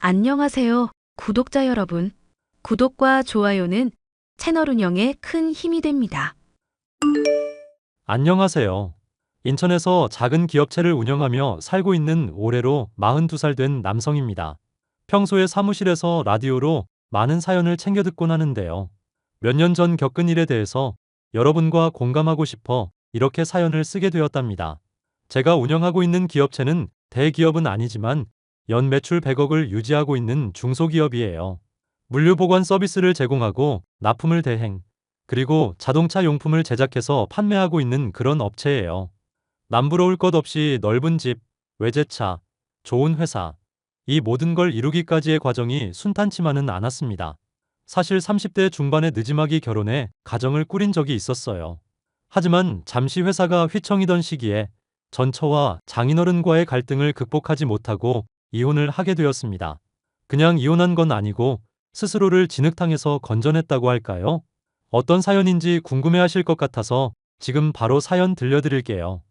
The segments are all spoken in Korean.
안녕하세요, 구독자 여러분. 구독과 좋아요는 채널 운영에 큰 힘이 됩니다. 안녕하세요. 인천에서 작은 기업체를 운영하며 살고 있는 올해로 42살 된 남성입니다. 평소에 사무실에서 라디오로 많은 사연을 챙겨 듣곤 하는데요. 몇 년 전 겪은 일에 대해서 여러분과 공감하고 싶어 이렇게 사연을 쓰게 되었답니다. 제가 운영하고 있는 기업체는 대기업은 아니지만 연 매출 100억을 유지하고 있는 중소기업이에요. 물류 보관 서비스를 제공하고 납품을 대행, 그리고 자동차 용품을 제작해서 판매하고 있는 그런 업체예요. 남부러울 것 없이 넓은 집, 외제차, 좋은 회사, 이 모든 걸 이루기까지의 과정이 순탄치만은 않았습니다. 사실 30대 중반에 늦지막이 결혼해 가정을 꾸린 적이 있었어요. 하지만 잠시 회사가 휘청이던 시기에 전처와 장인어른과의 갈등을 극복하지 못하고 이혼을 하게 되었습니다. 그냥 이혼한 건 아니고 스스로를 진흙탕에서 건져냈다고 할까요? 어떤 사연인지 궁금해하실 것 같아서 지금 바로 사연 들려드릴게요.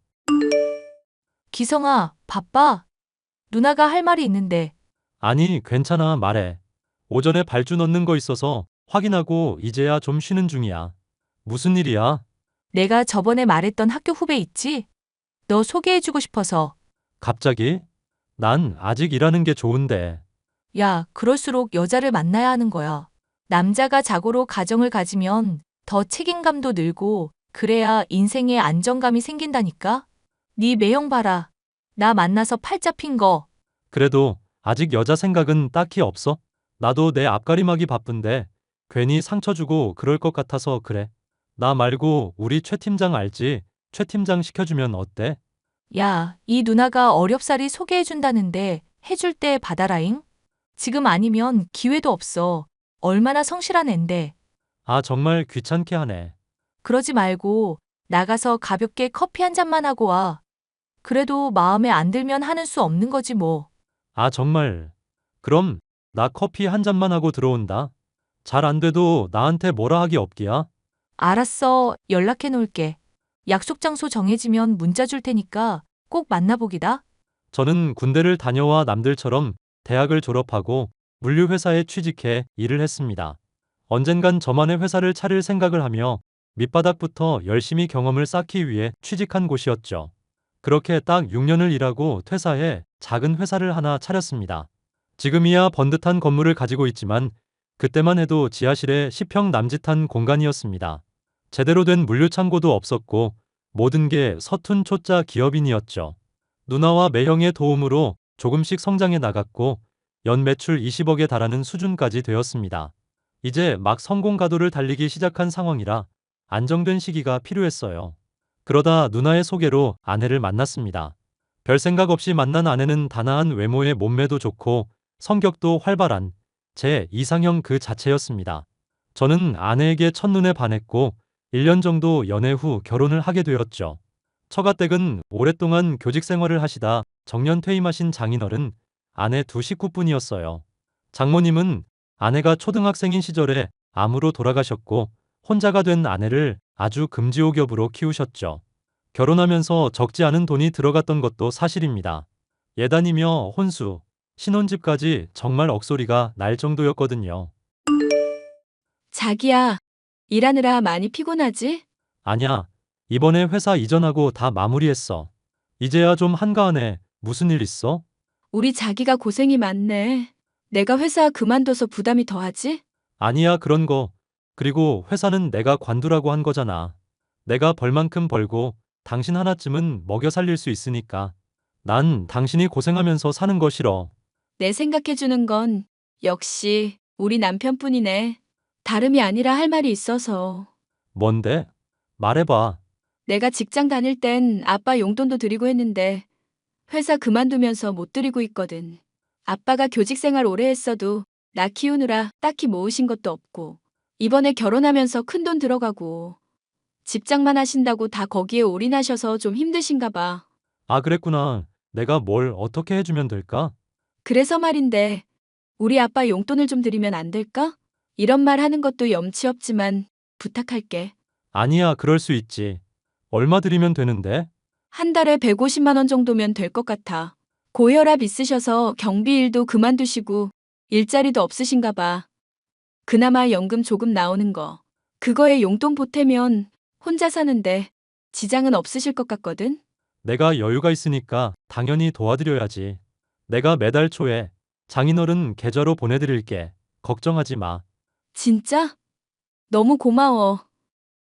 기성아, 바빠? 누나가 할 말이 있는데. 아니, 괜찮아, 말해. 오전에 발주 넣는 거 있어서 확인하고 이제야 좀 쉬는 중이야. 무슨 일이야? 내가 저번에 말했던 학교 후배 있지? 너 소개해주고 싶어서. 갑자기? 난 아직 일하는 게 좋은데. 야, 그럴수록 여자를 만나야 하는 거야. 남자가 자고로 가정을 가지면 더 책임감도 늘고 그래야 인생에 안정감이 생긴다니까? 네 매형 봐라. 나 만나서 팔 잡힌 거. 그래도 아직 여자 생각은 딱히 없어? 나도 내 앞가림하기 바쁜데 괜히 상처 주고 그럴 것 같아서 그래. 나 말고 우리 최 팀장 알지? 최 팀장 시켜주면 어때? 야, 이 누나가 어렵사리 소개해준다는데 해줄 때 받아라잉? 지금 아니면 기회도 없어. 얼마나 성실한 앤데. 아, 정말 귀찮게 하네. 그러지 말고 나가서 가볍게 커피 한 잔만 하고 와. 그래도 마음에 안 들면 하는 수 없는 거지 뭐. 아, 정말. 그럼 나 커피 한 잔만 하고 들어온다. 잘 안 돼도 나한테 뭐라 하기 없기야. 알았어. 연락해 놓을게. 약속 장소 정해지면 문자 줄 테니까 꼭 만나보기다. 저는 군대를 다녀와 남들처럼 대학을 졸업하고 물류회사에 취직해 일을 했습니다. 언젠간 저만의 회사를 차릴 생각을 하며 밑바닥부터 열심히 경험을 쌓기 위해 취직한 곳이었죠. 그렇게 딱 6년을 일하고 퇴사해 작은 회사를 하나 차렸습니다. 지금이야 번듯한 건물을 가지고 있지만 그때만 해도 지하실에 10평 남짓한 공간이었습니다. 제대로 된 물류창고도 없었고 모든 게 서툰 초짜 기업인이었죠. 누나와 매형의 도움으로 조금씩 성장해 나갔고 연 매출 20억에 달하는 수준까지 되었습니다. 이제 막 성공 가도를 달리기 시작한 상황이라 안정된 시기가 필요했어요. 그러다 누나의 소개로 아내를 만났습니다. 별 생각 없이 만난 아내는 단아한 외모에 몸매도 좋고 성격도 활발한 제 이상형 그 자체였습니다. 저는 아내에게 첫눈에 반했고 1년 정도 연애 후 결혼을 하게 되었죠. 처가댁은 오랫동안 교직 생활을 하시다 정년 퇴임하신 장인어른, 아내 두 식구뿐이었어요. 장모님은 아내가 초등학생인 시절에 암으로 돌아가셨고 혼자가 된 아내를 아주 금지옥엽으로 키우셨죠. 결혼하면서 적지 않은 돈이 들어갔던 것도 사실입니다. 예단이며 혼수, 신혼집까지 정말 억소리가 날 정도였거든요. 자기야, 일하느라 많이 피곤하지? 아냐, 이번에 회사 이전하고 다 마무리했어. 이제야 좀 한가하네. 무슨 일 있어? 우리 자기가 고생이 많네. 내가 회사 그만둬서 부담이 더하지? 아니야, 그런 거. 그리고 회사는 내가 관두라고 한 거잖아. 내가 벌 만큼 벌고 당신 하나쯤은 먹여 살릴 수 있으니까. 난 당신이 고생하면서 사는 거 싫어. 내 생각해주는 건 역시 우리 남편뿐이네. 다름이 아니라 할 말이 있어서. 뭔데? 말해봐. 내가 직장 다닐 땐 아빠 용돈도 드리고 했는데 회사 그만두면서 못 드리고 있거든. 아빠가 교직 생활 오래 했어도 나 키우느라 딱히 모으신 것도 없고 이번에 결혼하면서 큰돈 들어가고 집장만 하신다고 다 거기에 올인하셔서 좀 힘드신가 봐. 아, 그랬구나. 내가 뭘 어떻게 해주면 될까? 그래서 말인데 우리 아빠 용돈을 좀 드리면 안 될까? 이런 말 하는 것도 염치 없지만 부탁할게. 아니야, 그럴 수 있지. 얼마 드리면 되는데? 한 달에 150만 원 정도면 될 것 같아. 고혈압 있으셔서 경비 일도 그만두시고 일자리도 없으신가 봐. 그나마 연금 조금 나오는 거. 그거에 용돈 보태면 혼자 사는데 지장은 없으실 것 같거든? 내가 여유가 있으니까 당연히 도와드려야지. 내가 매달 초에 장인어른 계좌로 보내드릴게. 걱정하지 마. 진짜? 너무 고마워.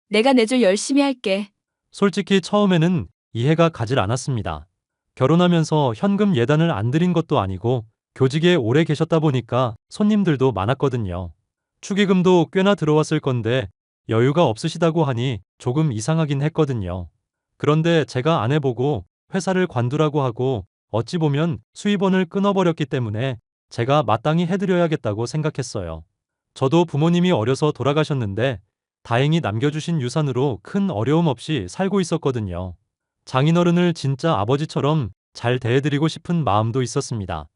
내가 내줄 열심히 할게. 솔직히 처음에는 이해가 가질 않았습니다. 결혼하면서 현금 예단을 안 드린 것도 아니고 교직에 오래 계셨다 보니까 손님들도 많았거든요. 축의금도 꽤나 들어왔을 건데 여유가 없으시다고 하니 조금 이상하긴 했거든요. 그런데 제가 안 해보고 회사를 관두라고 하고 어찌 보면 수입원을 끊어버렸기 때문에 제가 마땅히 해드려야겠다고 생각했어요. 저도 부모님이 어려서 돌아가셨는데 다행히 남겨주신 유산으로 큰 어려움 없이 살고 있었거든요. 장인어른을 진짜 아버지처럼 잘 대해드리고 싶은 마음도 있었습니다.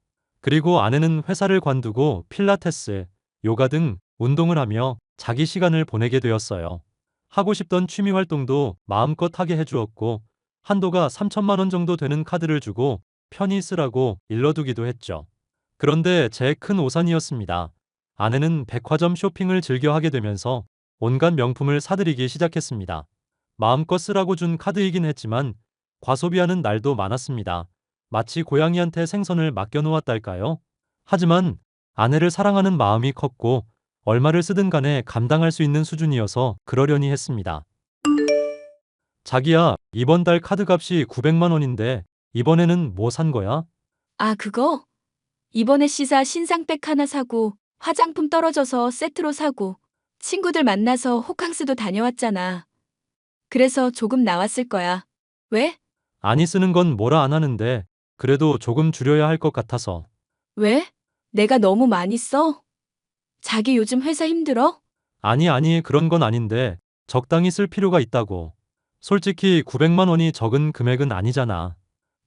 그리고 아내는 회사를 관두고 필라테스, 요가 등 운동을 하며 자기 시간을 보내게 되었어요. 하고 싶던 취미 활동도 마음껏 하게 해주었고 한도가 3천만 원 정도 되는 카드를 주고 편히 쓰라고 일러두기도 했죠. 그런데 제 큰 오산이었습니다. 아내는 백화점 쇼핑을 즐겨 하게 되면서 온갖 명품을 사들이기 시작했습니다. 마음껏 쓰라고 준 카드이긴 했지만 과소비하는 날도 많았습니다. 마치 고양이한테 생선을 맡겨놓았달까요? 하지만 아내를 사랑하는 마음이 컸고 얼마를 쓰든 간에 감당할 수 있는 수준이어서 그러려니 했습니다. 자기야, 이번 달 카드값이 900만 원인데 이번에는 뭐 산 거야? 아, 그거? 이번에 시사 신상백 하나 사고 화장품 떨어져서 세트로 사고 친구들 만나서 호캉스도 다녀왔잖아. 그래서 조금 나왔을 거야. 왜? 아니 쓰는 건 뭐라 안 하는데 그래도 조금 줄여야 할 것 같아서. 왜? 내가 너무 많이 써? 자기 요즘 회사 힘들어? 아니 그런 건 아닌데 적당히 쓸 필요가 있다고. 솔직히 900만 원이 적은 금액은 아니잖아.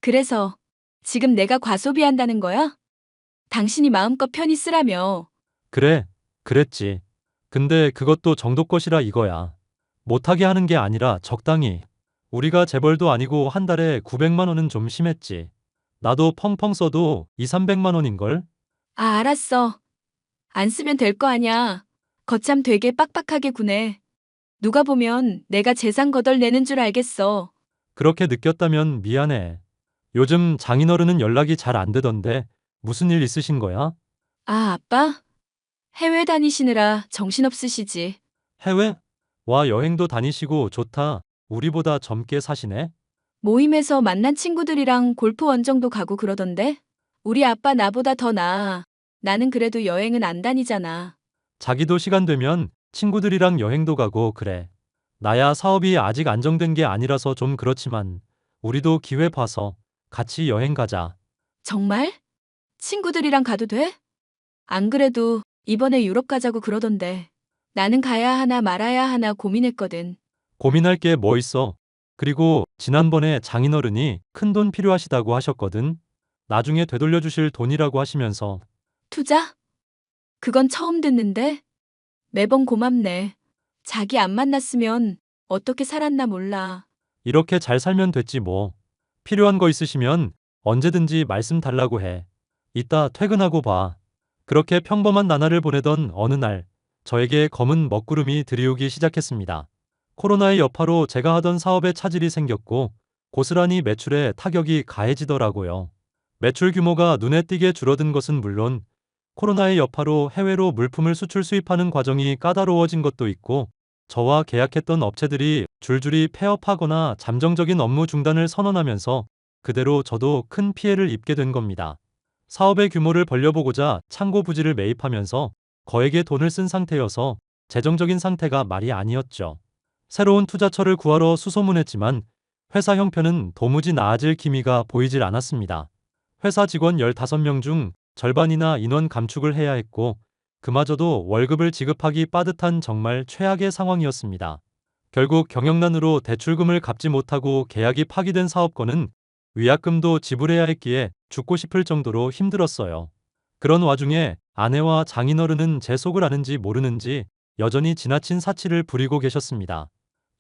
그래서 지금 내가 과소비한다는 거야? 당신이 마음껏 편히 쓰라며. 그래, 그랬지. 근데 그것도 정도껏이라 이거야. 못하게 하는 게 아니라 적당히. 우리가 재벌도 아니고 한 달에 900만 원은 좀 심했지. 나도 펑펑 써도 2, 300만 원인걸? 아, 알았어. 안 쓰면 될 거 아냐. 거참 되게 빡빡하게 구네. 누가 보면 내가 재산 거덜내는 줄 알겠어. 그렇게 느꼈다면 미안해. 요즘 장인어른은 연락이 잘 안 되던데 무슨 일 있으신 거야? 아, 아빠? 해외 다니시느라 정신없으시지. 해외? 와, 여행도 다니시고 좋다. 우리보다 젊게 사시네? 모임에서 만난 친구들이랑 골프 원정도 가고 그러던데? 우리 아빠 나보다 더 나아. 나는 그래도 여행은 안 다니잖아. 자기도 시간 되면 친구들이랑 여행도 가고 그래. 나야 사업이 아직 안정된 게 아니라서 좀 그렇지만 우리도 기회 봐서 같이 여행 가자. 정말? 친구들이랑 가도 돼? 안 그래도 이번에 유럽 가자고 그러던데. 나는 가야 하나 말아야 하나 고민했거든. 고민할 게 뭐 있어? 그리고 지난번에 장인어른이 큰돈 필요하시다고 하셨거든. 나중에 되돌려 주실 돈이라고 하시면서. 투자? 그건 처음 듣는데? 매번 고맙네. 자기 안 만났으면 어떻게 살았나 몰라. 이렇게 잘 살면 됐지 뭐. 필요한 거 있으시면 언제든지 말씀 달라고 해. 이따 퇴근하고 봐. 그렇게 평범한 나날을 보내던 어느 날, 저에게 검은 먹구름이 들이오기 시작했습니다. 코로나의 여파로 제가 하던 사업에 차질이 생겼고, 고스란히 매출에 타격이 가해지더라고요. 매출 규모가 눈에 띄게 줄어든 것은 물론, 코로나의 여파로 해외로 물품을 수출 수입하는 과정이 까다로워진 것도 있고, 저와 계약했던 업체들이 줄줄이 폐업하거나 잠정적인 업무 중단을 선언하면서 그대로 저도 큰 피해를 입게 된 겁니다. 사업의 규모를 벌려보고자 창고 부지를 매입하면서 거액의 돈을 쓴 상태여서 재정적인 상태가 말이 아니었죠. 새로운 투자처를 구하러 수소문했지만 회사 형편은 도무지 나아질 기미가 보이질 않았습니다. 회사 직원 15명 중 절반이나 인원 감축을 해야 했고 그마저도 월급을 지급하기 빠듯한 정말 최악의 상황이었습니다. 결국 경영난으로 대출금을 갚지 못하고 계약이 파기된 사업권은 위약금도 지불해야 했기에 죽고 싶을 정도로 힘들었어요. 그런 와중에 아내와 장인어른은 제 속을 아는지 모르는지 여전히 지나친 사치를 부리고 계셨습니다.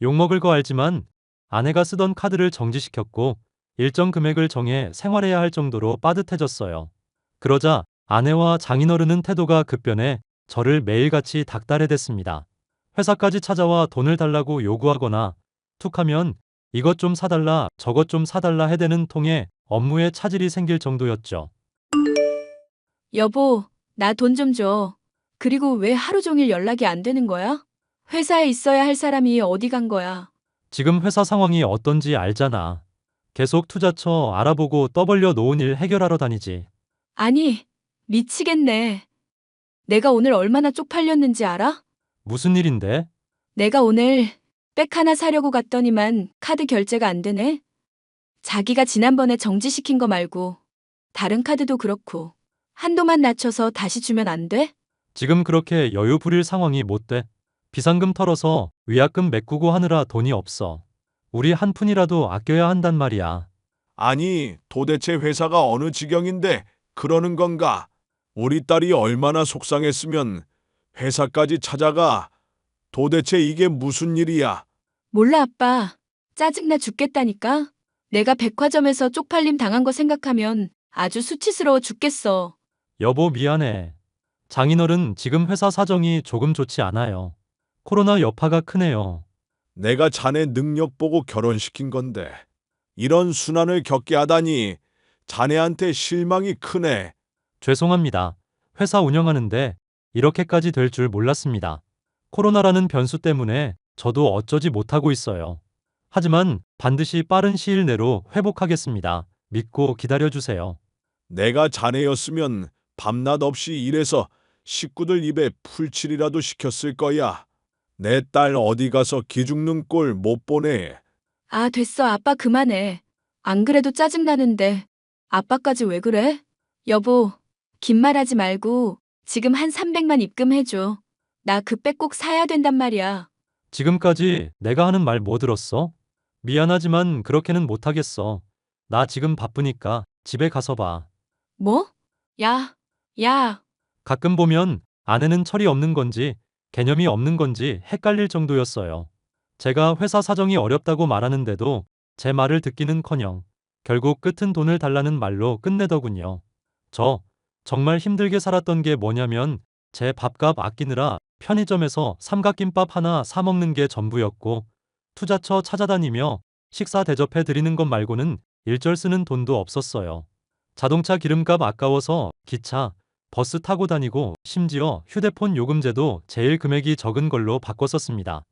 욕먹을 거 알지만 아내가 쓰던 카드를 정지시켰고 일정 금액을 정해 생활해야 할 정도로 빠듯해졌어요. 그러자 아내와 장인어른은 태도가 급변해 저를 매일같이 닥달해댔습니다. 회사까지 찾아와 돈을 달라고 요구하거나 툭하면 이것 좀 사달라 저것 좀 사달라 해대는 통에 업무에 차질이 생길 정도였죠. 여보, 나 돈 좀 줘. 그리고 왜 하루 종일 연락이 안 되는 거야? 회사에 있어야 할 사람이 어디 간 거야? 지금 회사 상황이 어떤지 알잖아. 계속 투자처 알아보고 떠벌려 놓은 일 해결하러 다니지. 아니, 미치겠네. 내가 오늘 얼마나 쪽팔렸는지 알아? 무슨 일인데? 내가 오늘 백 하나 사려고 갔더니만 카드 결제가 안 되네. 자기가 지난번에 정지시킨 거 말고 다른 카드도 그렇고 한도만 낮춰서 다시 주면 안 돼? 지금 그렇게 여유 부릴 상황이 못 돼. 비상금 털어서 위약금 메꾸고 하느라 돈이 없어. 우리 한 푼이라도 아껴야 한단 말이야. 아니, 도대체 회사가 어느 지경인데 그러는 건가? 우리 딸이 얼마나 속상했으면 회사까지 찾아가. 도대체 이게 무슨 일이야? 몰라, 아빠. 짜증나 죽겠다니까. 내가 백화점에서 쪽팔림 당한 거 생각하면 아주 수치스러워 죽겠어. 여보 미안해. 장인어른 지금 회사 사정이 조금 좋지 않아요. 코로나 여파가 크네요. 내가 자네 능력 보고 결혼시킨 건데 이런 순환을 겪게 하다니 자네한테 실망이 크네. 죄송합니다. 회사 운영하는데 이렇게까지 될 줄 몰랐습니다. 코로나라는 변수 때문에 저도 어쩌지 못하고 있어요. 하지만 반드시 빠른 시일 내로 회복하겠습니다. 믿고 기다려주세요. 내가 자네였으면 밤낮 없이 일해서 식구들 입에 풀칠이라도 시켰을 거야. 내 딸 어디 가서 기죽는 꼴 못 보네. 아, 됐어. 아빠 그만해. 안 그래도 짜증나는데 아빠까지 왜 그래? 여보, 긴 말하지 말고 지금 한 300만 입금해줘. 나 그 백 꼭 사야 된단 말이야. 지금까지 내가 하는 말 뭐 들었어? 미안하지만 그렇게는 못하겠어. 나 지금 바쁘니까 집에 가서 봐. 뭐? 야. 가끔 보면 아내는 철이 없는 건지 개념이 없는 건지 헷갈릴 정도였어요. 제가 회사 사정이 어렵다고 말하는데도 제 말을 듣기는커녕 결국 끝은 돈을 달라는 말로 끝내더군요. 저 정말 힘들게 살았던 게 뭐냐면 제 밥값 아끼느라 편의점에서 삼각김밥 하나 사 먹는 게 전부였고 투자처 찾아다니며 식사 대접해 드리는 것 말고는 일절 쓰는 돈도 없었어요. 자동차 기름값 아까워서 기차, 버스 타고 다니고 심지어 휴대폰 요금제도 제일 금액이 적은 걸로 바꿔 썼습니다.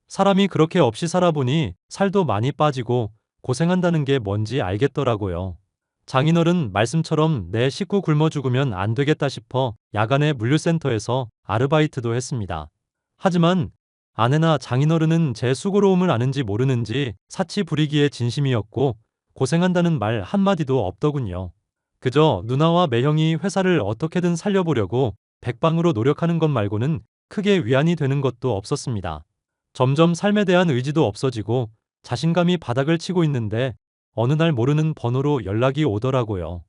사람이 그렇게 없이 살아보니 살도 많이 빠지고 고생한다는 게 뭔지 알겠더라고요. 장인어른 말씀처럼 내 식구 굶어 죽으면 안 되겠다 싶어 야간에 물류센터에서 아르바이트도 했습니다. 하지만 아내나 장인어른은 제 수고로움을 아는지 모르는지 사치 부리기에 진심이었고 고생한다는 말 한마디도 없더군요. 그저 누나와 매형이 회사를 어떻게든 살려보려고 백방으로 노력하는 것 말고는 크게 위안이 되는 것도 없었습니다. 점점 삶에 대한 의지도 없어지고 자신감이 바닥을 치고 있는데 어느 날 모르는 번호로 연락이 오더라고요.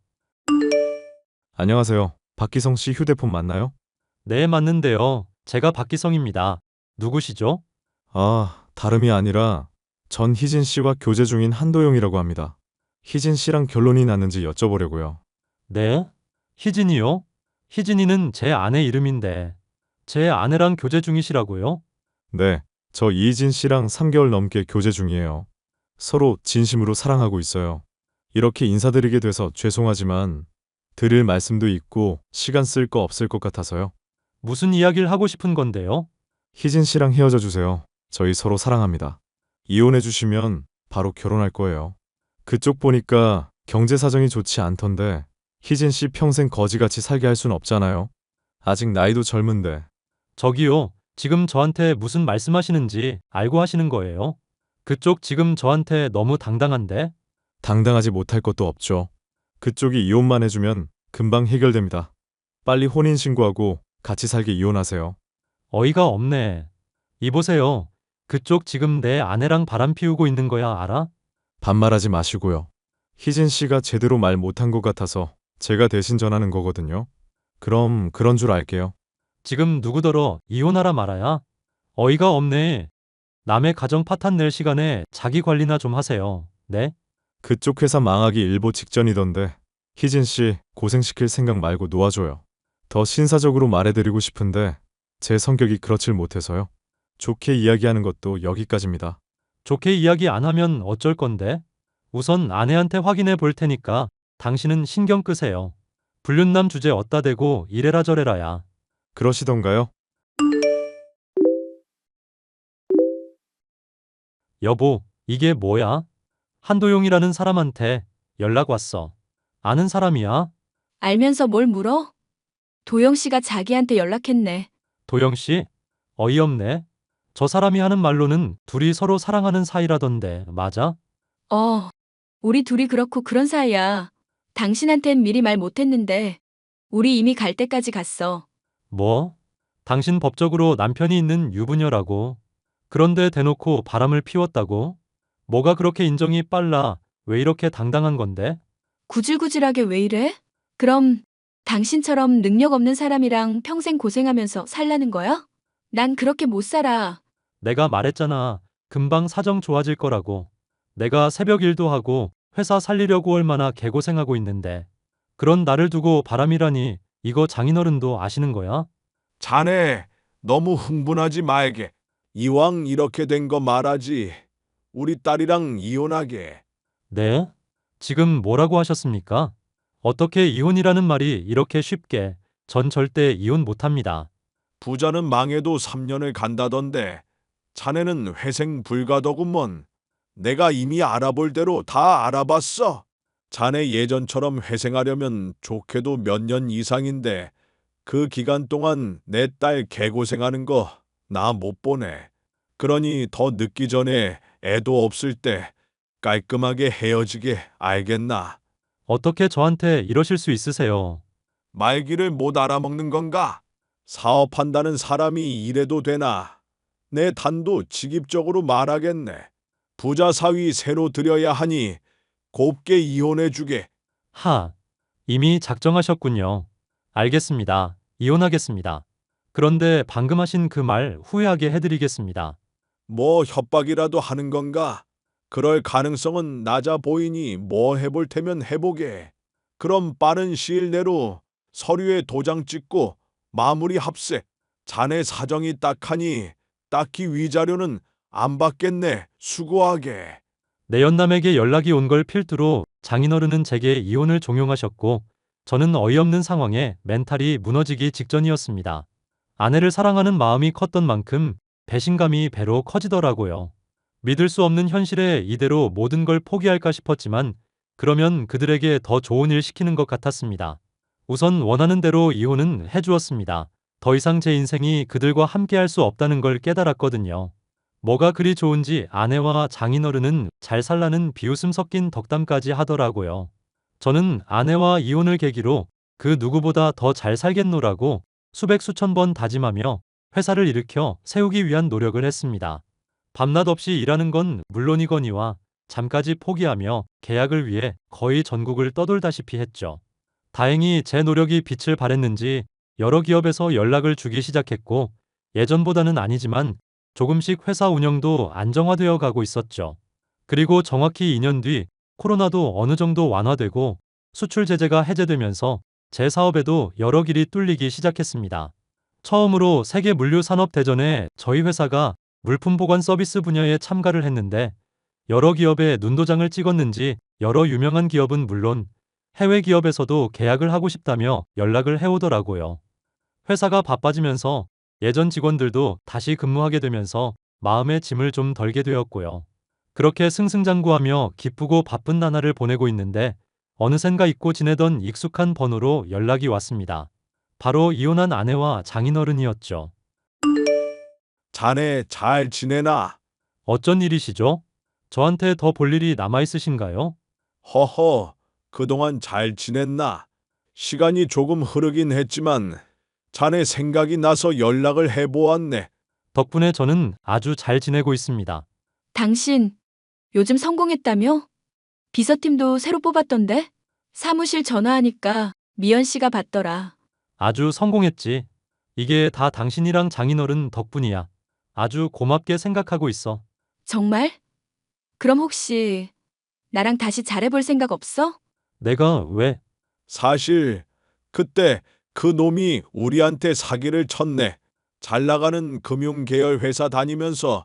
안녕하세요. 박기성 씨 휴대폰 맞나요? 네, 맞는데요. 제가 박기성입니다. 누구시죠? 아, 다름이 아니라 전 희진 씨와 교제 중인 한도영이라고 합니다. 희진 씨랑 결론이 났는지 여쭤보려고요. 네? 희진이요? 희진이는 제 아내 이름인데 제 아내랑 교제 중이시라고요? 네, 저 이희진 씨랑 3개월 넘게 교제 중이에요. 서로 진심으로 사랑하고 있어요. 이렇게 인사드리게 돼서 죄송하지만 드릴 말씀도 있고 시간 쓸 거 없을 것 같아서요. 무슨 이야기를 하고 싶은 건데요? 희진 씨랑 헤어져 주세요. 저희 서로 사랑합니다. 이혼해 주시면 바로 결혼할 거예요. 그쪽 보니까 경제 사정이 좋지 않던데 희진 씨 평생 거지같이 살게 할 순 없잖아요. 아직 나이도 젊은데. 저기요, 지금 저한테 무슨 말씀하시는지 알고 하시는 거예요? 그쪽 지금 저한테 너무 당당한데? 당당하지 못할 것도 없죠. 그쪽이 이혼만 해주면 금방 해결됩니다. 빨리 혼인신고하고 같이 살게 이혼하세요. 어이가 없네. 이보세요. 그쪽 지금 내 아내랑 바람 피우고 있는 거야, 알아? 반말하지 마시고요. 희진 씨가 제대로 말 못한 것 같아서 제가 대신 전하는 거거든요. 그럼 그런 줄 알게요. 지금 누구더러 이혼하라 말아야? 어이가 없네. 남의 가정 파탄 낼 시간에 자기 관리나 좀 하세요. 네? 그쪽 회사 망하기 일보 직전이던데 희진 씨 고생시킬 생각 말고 놓아줘요. 더 신사적으로 말해드리고 싶은데 제 성격이 그렇질 못해서요. 좋게 이야기하는 것도 여기까지입니다. 좋게 이야기 안 하면 어쩔 건데? 우선 아내한테 확인해 볼 테니까 당신은 신경 끄세요. 불륜남 주제 어따 대고 이래라 저래라야. 그러시던가요? 여보, 이게 뭐야? 한도용이라는 사람한테 연락 왔어. 아는 사람이야? 알면서 뭘 물어? 도영 씨가 자기한테 연락했네. 도영 씨? 어이없네. 저 사람이 하는 말로는 둘이 서로 사랑하는 사이라던데, 맞아? 우리 둘이 그렇고 그런 사이야. 당신한텐 미리 말 못했는데 우리 이미 갈 때까지 갔어. 뭐? 당신 법적으로 남편이 있는 유부녀라고. 그런데 대놓고 바람을 피웠다고? 뭐가 그렇게 인정이 빨라? 왜 이렇게 당당한 건데? 구질구질하게 왜 이래? 그럼 당신처럼 능력 없는 사람이랑 평생 고생하면서 살라는 거야? 난 그렇게 못 살아. 내가 말했잖아. 금방 사정 좋아질 거라고. 내가 새벽 일도 하고 회사 살리려고 얼마나 개고생하고 있는데. 그런 나를 두고 바람이라니 이거 장인어른도 아시는 거야? 자네, 너무 흥분하지 말게. 이왕 이렇게 된 거 말하지. 우리 딸이랑 이혼하게. 네? 지금 뭐라고 하셨습니까? 어떻게 이혼이라는 말이 이렇게 쉽게 전 절대 이혼 못합니다. 부자는 망해도 3년을 간다던데 자네는 회생 불가더구먼. 내가 이미 알아볼 대로 다 알아봤어. 자네 예전처럼 회생하려면 좋게도 몇 년 이상인데 그 기간 동안 내 딸 개고생하는 거 나 못 보내. 그러니 더 늦기 전에 애도 없을 때 깔끔하게 헤어지게 알겠나? 어떻게 저한테 이러실 수 있으세요? 말귀를 못 알아먹는 건가? 사업한다는 사람이 이래도 되나? 내 단도 직입적으로 말하겠네. 부자 사위 새로 들여야 하니 곱게 이혼해 주게. 하, 이미 작정하셨군요. 알겠습니다. 이혼하겠습니다. 그런데 방금 하신 그 말 후회하게 해드리겠습니다. 뭐 협박이라도 하는 건가? 그럴 가능성은 낮아 보이니 뭐 해볼 테면 해보게. 그럼 빠른 시일 내로 서류에 도장 찍고 마무리 합세. 자네 사정이 딱하니 딱히 위자료는 안 받겠네. 수고하게. 내연남에게 연락이 온 걸 필두로 장인어른은 제게 이혼을 종용하셨고 저는 어이없는 상황에 멘탈이 무너지기 직전이었습니다. 아내를 사랑하는 마음이 컸던 만큼 배신감이 배로 커지더라고요. 믿을 수 없는 현실에 이대로 모든 걸 포기할까 싶었지만 그러면 그들에게 더 좋은 일 시키는 것 같았습니다. 우선 원하는 대로 이혼은 해주었습니다. 더 이상 제 인생이 그들과 함께할 수 없다는 걸 깨달았거든요. 뭐가 그리 좋은지 아내와 장인어른은 잘 살라는 비웃음 섞인 덕담까지 하더라고요. 저는 아내와 이혼을 계기로 그 누구보다 더 잘 살겠노라고 수백 수천 번 다짐하며 회사를 일으켜 세우기 위한 노력을 했습니다. 밤낮 없이 일하는 건 물론이거니와 잠까지 포기하며 계약을 위해 거의 전국을 떠돌다시피 했죠. 다행히 제 노력이 빛을 발했는지 여러 기업에서 연락을 주기 시작했고 예전보다는 아니지만 조금씩 회사 운영도 안정화되어 가고 있었죠. 그리고 정확히 2년 뒤 코로나도 어느 정도 완화되고 수출 제재가 해제되면서 제 사업에도 여러 길이 뚫리기 시작했습니다. 처음으로 세계 물류 산업 대전에 저희 회사가 물품 보관 서비스 분야에 참가를 했는데 여러 기업에 눈도장을 찍었는지 여러 유명한 기업은 물론 해외 기업에서도 계약을 하고 싶다며 연락을 해오더라고요. 회사가 바빠지면서 예전 직원들도 다시 근무하게 되면서 마음의 짐을 좀 덜게 되었고요. 그렇게 승승장구하며 기쁘고 바쁜 나날을 보내고 있는데 어느샌가 잊고 지내던 익숙한 번호로 연락이 왔습니다. 바로 이혼한 아내와 장인어른이었죠. 자네 잘 지내나? 어쩐 일이시죠? 저한테 더 볼 일이 남아있으신가요? 허허, 그동안 잘 지냈나? 시간이 조금 흐르긴 했지만 자네 생각이 나서 연락을 해보았네. 덕분에 저는 아주 잘 지내고 있습니다. 당신 요즘 성공했다며? 비서팀도 새로 뽑았던데? 사무실 전화하니까 미연 씨가 받더라. 아주 성공했지. 이게 다 당신이랑 장인어른 덕분이야. 아주 고맙게 생각하고 있어. 정말? 그럼 혹시 나랑 다시 잘해볼 생각 없어? 내가 왜? 사실 그때 그 놈이 우리한테 사기를 쳤네. 잘 나가는 금융계열 회사 다니면서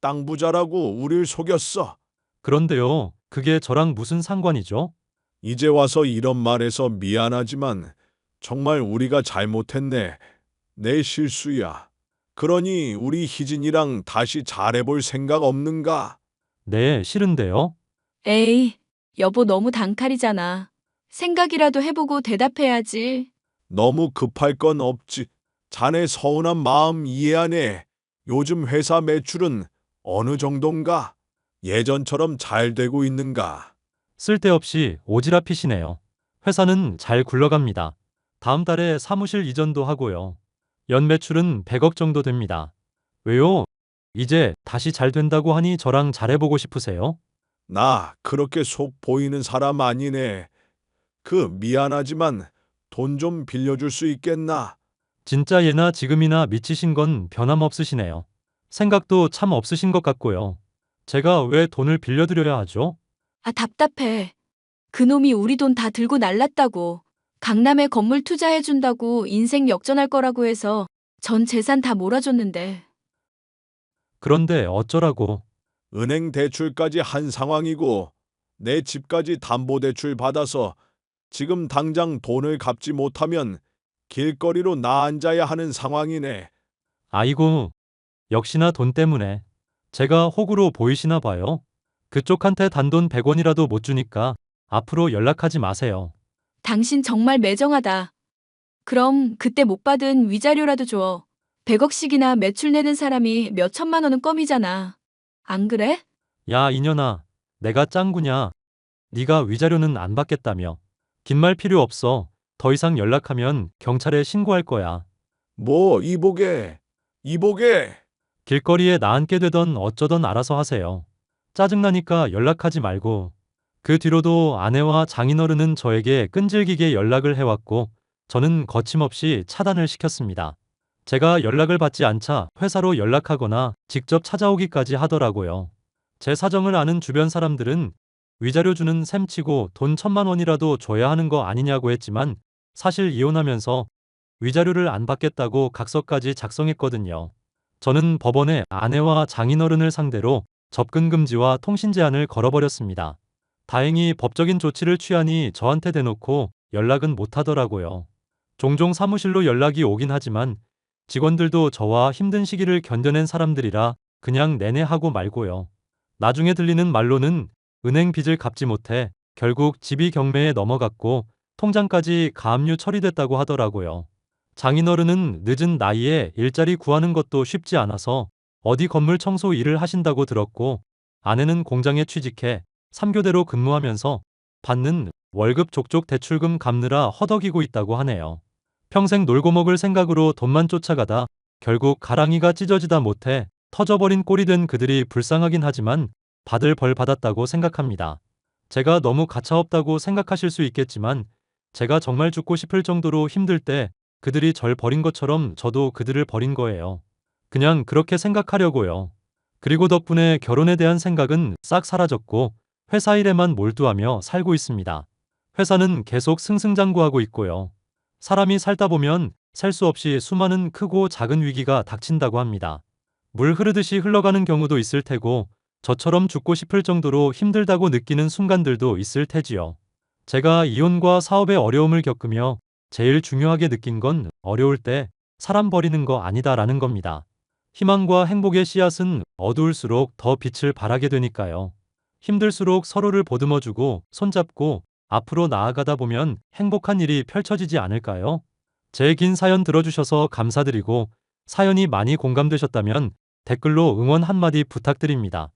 땅 부자라고 우릴 속였어. 그런데요, 그게 저랑 무슨 상관이죠? 이제 와서 이런 말해서 미안하지만 정말 우리가 잘못했네. 내 실수야. 그러니 우리 희진이랑 다시 잘해볼 생각 없는가? 네, 싫은데요. 에이, 여보 너무 단칼이잖아. 생각이라도 해보고 대답해야지. 너무 급할 건 없지. 자네 서운한 마음 이해하네. 요즘 회사 매출은 어느 정도인가? 예전처럼 잘 되고 있는가? 쓸데없이 오지랖 피시네요. 회사는 잘 굴러갑니다. 다음 달에 사무실 이전도 하고요. 연 매출은 100억 정도 됩니다. 왜요? 이제 다시 잘 된다고 하니 저랑 잘해보고 싶으세요? 나 그렇게 속 보이는 사람 아니네. 미안하지만 돈 좀 빌려줄 수 있겠나? 진짜 예나 지금이나 미치신 건 변함없으시네요. 생각도 참 없으신 것 같고요. 제가 왜 돈을 빌려드려야 하죠? 아, 답답해. 그놈이 우리 돈 다 들고 날랐다고. 강남에 건물 투자해준다고 인생 역전할 거라고 해서 전 재산 다 몰아줬는데. 그런데 어쩌라고. 은행 대출까지 한 상황이고 내 집까지 담보대출 받아서 지금 당장 돈을 갚지 못하면 길거리로 나앉아야 하는 상황이네. 아이고, 역시나 돈 때문에. 제가 호구로 보이시나 봐요. 그쪽한테 단돈 100원이라도 못 주니까 앞으로 연락하지 마세요. 당신 정말 매정하다. 그럼 그때 못 받은 위자료라도 줘. 100억씩이나 매출 내는 사람이 몇 천만 원은 껌이잖아. 안 그래? 야, 이년아. 내가 짱구냐? 네가 위자료는 안 받겠다며. 긴 말 필요 없어. 더 이상 연락하면 경찰에 신고할 거야. 뭐 이보게. 길거리에 나앉게 되던 어쩌던 알아서 하세요. 짜증나니까 연락하지 말고. 그 뒤로도 아내와 장인어른은 저에게 끈질기게 연락을 해왔고 저는 거침없이 차단을 시켰습니다. 제가 연락을 받지 않자 회사로 연락하거나 직접 찾아오기까지 하더라고요. 제 사정을 아는 주변 사람들은 위자료 주는 셈치고 돈 1,000만 원이라도 줘야 하는 거 아니냐고 했지만 사실 이혼하면서 위자료를 안 받겠다고 각서까지 작성했거든요. 저는 법원에 아내와 장인어른을 상대로 접근 금지와 통신 제한을 걸어버렸습니다. 다행히 법적인 조치를 취하니 저한테 대놓고 연락은 못 하더라고요. 종종 사무실로 연락이 오긴 하지만 직원들도 저와 힘든 시기를 견뎌낸 사람들이라 그냥 내내 하고 말고요. 나중에 들리는 말로는 은행 빚을 갚지 못해 결국 집이 경매에 넘어갔고 통장까지 가압류 처리됐다고 하더라고요. 장인어른은 늦은 나이에 일자리 구하는 것도 쉽지 않아서 어디 건물 청소 일을 하신다고 들었고 아내는 공장에 취직해 3교대로 근무하면서 받는 월급 족족 대출금 갚느라 허덕이고 있다고 하네요. 평생 놀고 먹을 생각으로 돈만 쫓아가다 결국 가랑이가 찢어지다 못해 터져버린 꼴이 된 그들이 불쌍하긴 하지만 받을 벌 받았다고 생각합니다. 제가 너무 가차없다고 생각하실 수 있겠지만 제가 정말 죽고 싶을 정도로 힘들 때 그들이 절 버린 것처럼 저도 그들을 버린 거예요. 그냥 그렇게 생각하려고요. 그리고 덕분에 결혼에 대한 생각은 싹 사라졌고 회사 일에만 몰두하며 살고 있습니다. 회사는 계속 승승장구하고 있고요. 사람이 살다 보면 셀 수 없이 수많은 크고 작은 위기가 닥친다고 합니다. 물 흐르듯이 흘러가는 경우도 있을 테고 저처럼 죽고 싶을 정도로 힘들다고 느끼는 순간들도 있을 테지요. 제가 이혼과 사업의 어려움을 겪으며 제일 중요하게 느낀 건 어려울 때 사람 버리는 거 아니다라는 겁니다. 희망과 행복의 씨앗은 어두울수록 더 빛을 발하게 되니까요. 힘들수록 서로를 보듬어주고 손잡고 앞으로 나아가다 보면 행복한 일이 펼쳐지지 않을까요? 제 긴 사연 들어주셔서 감사드리고 사연이 많이 공감되셨다면 댓글로 응원 한마디 부탁드립니다.